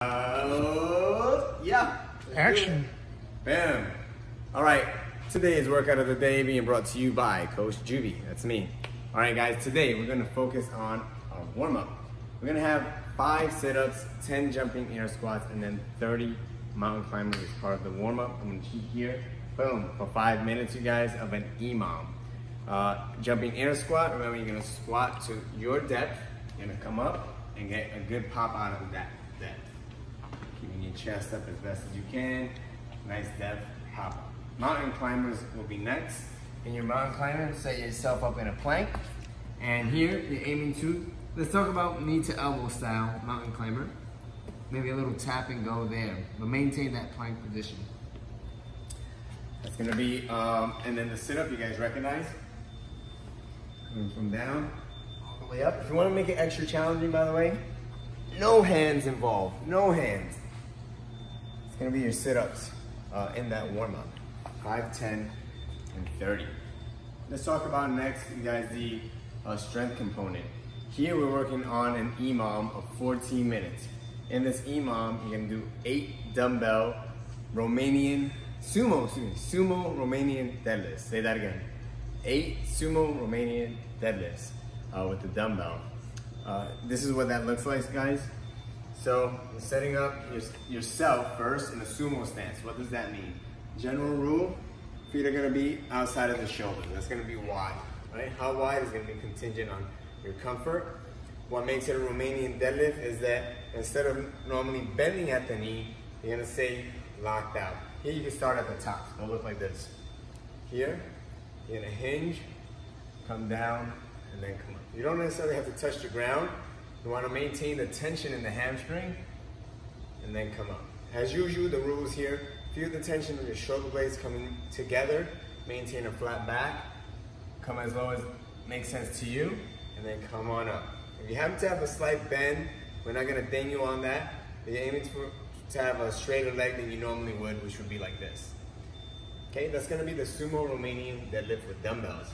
Yeah. Action. Bam. All right. Today's workout of the day being brought to you by Coach Juvie. That's me. All right, guys. Today we're going to focus on our warm-up. We're going to have 5 sit-ups, 10 jumping air squats, and then 30 mountain climbers as part of the warm-up. I'm going to keep here, boom, for 5 minutes, you guys, of an EMOM. Jumping air squat. Remember, you're going to squat to your depth. You're going to come up and get a good pop out of that depth. Keeping your chest up as best as you can. Nice depth pop. Mountain climbers will be next. In your mountain climber, set yourself up in a plank. And here, you're aiming to, let's talk about knee to elbow style mountain climber. Maybe a little tap and go there, but maintain that plank position. That's gonna be, and then the sit-up you guys recognize. Coming from down, all the way up. If you wanna make it extra challenging, by the way, no hands involved, no hands. It's gonna be your sit-ups in that warm-up. 5, 10, and 30. Let's talk about next, you guys, the strength component. Here we're working on an EMOM of 14 minutes. In this EMOM, you're gonna do 8 dumbbell sumo Romanian deadlifts. Say that again. 8 sumo Romanian deadlifts with the dumbbell. This is what that looks like, guys. So you're setting up yourself first in a sumo stance. What does that mean? General rule, feet are gonna be outside of the shoulders. That's gonna be wide, right? How wide is gonna be contingent on your comfort. What makes it a Romanian deadlift is that instead of normally bending at the knee, you're gonna stay locked out. Here you can start at the top. It'll look like this. Here, you're gonna hinge, come down, and then come up. You don't necessarily have to touch the ground. You wanna maintain the tension in the hamstring, and then come up. As usual, the rules here, feel the tension of your shoulder blades coming together, maintain a flat back, come as low as makes sense to you, and then come on up. If you happen to have a slight bend, we're not gonna ding you on that. You're aiming to have a straighter leg than you normally would, which would be like this. Okay, that's gonna be the sumo Romanian deadlift with dumbbells.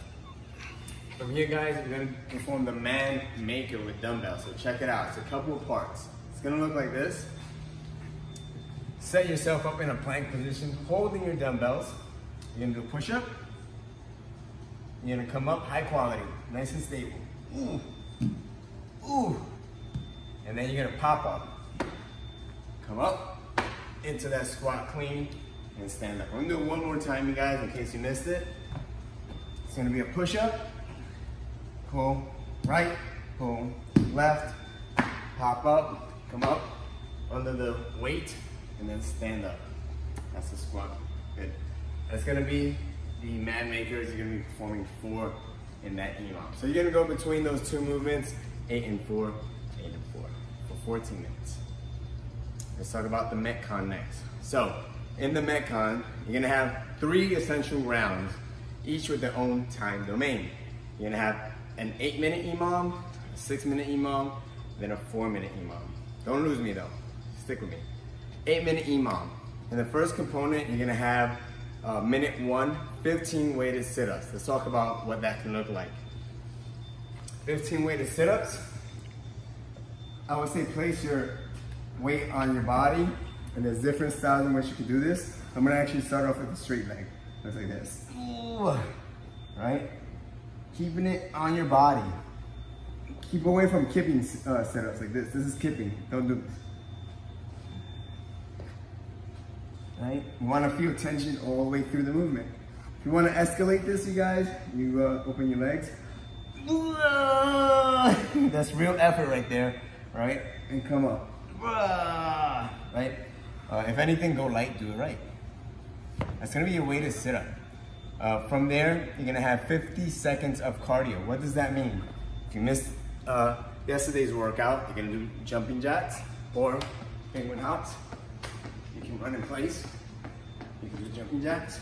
From here, guys, we're gonna perform the man maker with dumbbells. So check it out, it's a couple of parts. It's gonna look like this. Set yourself up in a plank position, holding your dumbbells. You're gonna do a push-up. You're gonna come up high quality, nice and stable. Ooh, ooh. And then you're gonna pop up. Come up into that squat clean and stand up. I'm gonna do it one more time, you guys, in case you missed it. It's gonna be a push-up. Pull right, pull left, pop up, come up under the weight, and then stand up. That's the squat. Good. That's gonna be the man makers. You're gonna be performing 4 in that EMOM. So you're gonna go between those 2 movements, 8 and 4, 8 and 4, for 14 minutes. Let's talk about the Metcon next. So in the Metcon, you're gonna have 3 essential rounds, each with their own time domain. You're gonna have an 8-minute EMOM, a 6-minute EMOM, then a 4-minute EMOM. Don't lose me though, stick with me. 8-minute EMOM. In the first component, you're gonna have minute 1, 15 weighted sit-ups. Let's talk about what that can look like. 15 weighted sit-ups. I would say place your weight on your body, and there's different styles in which you can do this. I'm gonna actually start off with a straight leg. Looks like this. Ooh. Right? Keeping it on your body. Keep away from kipping sit-ups like this. This is kipping. Don't do this. Right? You want to feel tension all the way through the movement. If you want to escalate this, you guys, you open your legs. That's real effort right there, right? And come up. Right? If anything, go light, do it right. That's going to be your weighted sit-up. From there, you're going to have 50 seconds of cardio. What does that mean? If you missed yesterday's workout, you're going to do jumping jacks or penguin hops. You can run in place. You can do jumping jacks.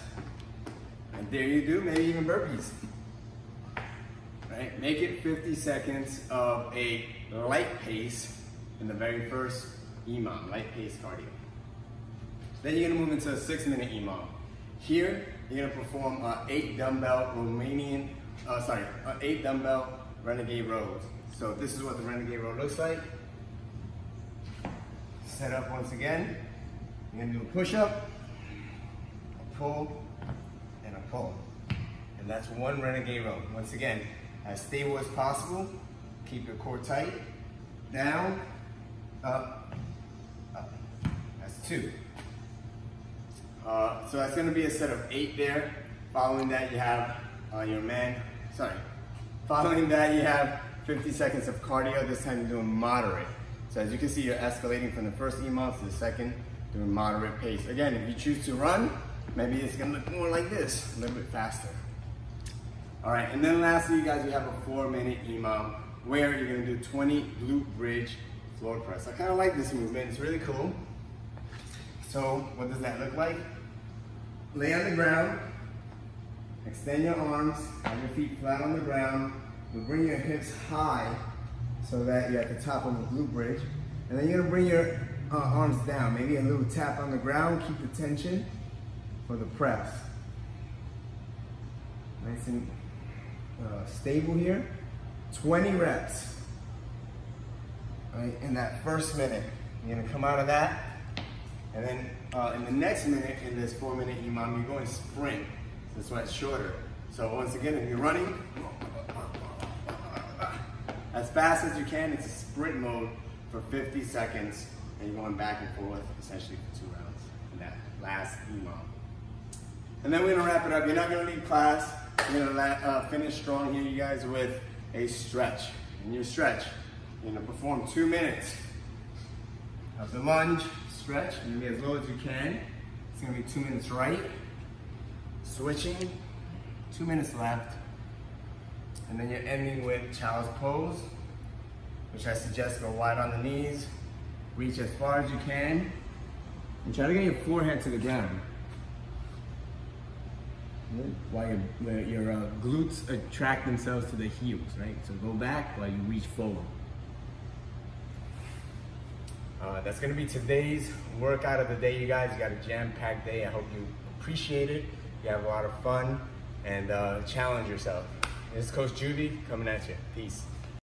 And there you do, maybe even burpees. Right? Make it 50 seconds of a light pace in the very first EMOM, light pace cardio. Then you're gonna move into a 6-minute EMOM. Here, you're gonna perform 8 dumbbell 8 dumbbell renegade rows. So this is what the renegade row looks like. set up once again. You're gonna do a push-up, a pull, and a pull. And that's one renegade row. Once again, as stable as possible. Keep your core tight. Down, up, up. That's 2. So that's gonna be a set of 8 there. Following that, you have Following that, you have 50 seconds of cardio. This time you're doing moderate. So as you can see, you're escalating from the first EMOM to the second, doing moderate pace. Again, if you choose to run, maybe it's gonna look more like this, a little bit faster. All right, and then lastly, you guys, we have a 4-minute EMOM where you're gonna do 20 glute bridge floor press. I kind of like this movement, it's really cool. So what does that look like? Lay on the ground, extend your arms, have your feet flat on the ground. You'll bring your hips high so that you're at the top of the glute bridge. And then you're gonna bring your arms down, maybe a little tap on the ground, keep the tension for the press. Nice and stable here. 20 reps. Right, in that first minute. You're gonna come out of that, and then in the next minute, in this 4-minute EMOM, you're going sprint. That's why it's shorter. So once again, if you're running, as fast as you can, it's a sprint mode for 50 seconds, and you're going back and forth, essentially for 2 rounds in that last EMOM. And then we're gonna wrap it up. You're not gonna leave class. You're gonna finish strong here, you guys, with a stretch. In your stretch, you're gonna perform 2 minutes of the lunge, stretch, and you get as low as you can. It's gonna be 2 minutes right. Switching, 2 minutes left. And then you're ending with child's pose, which I suggest go wide on the knees, reach as far as you can, and try to get your forehead to the ground. While your glutes attract themselves to the heels, right? So go back while you reach forward. That's gonna be today's workout of the day, you guys. You got a jam-packed day. I hope you appreciate it. You have a lot of fun and challenge yourself. This is Coach Judy coming at you. Peace.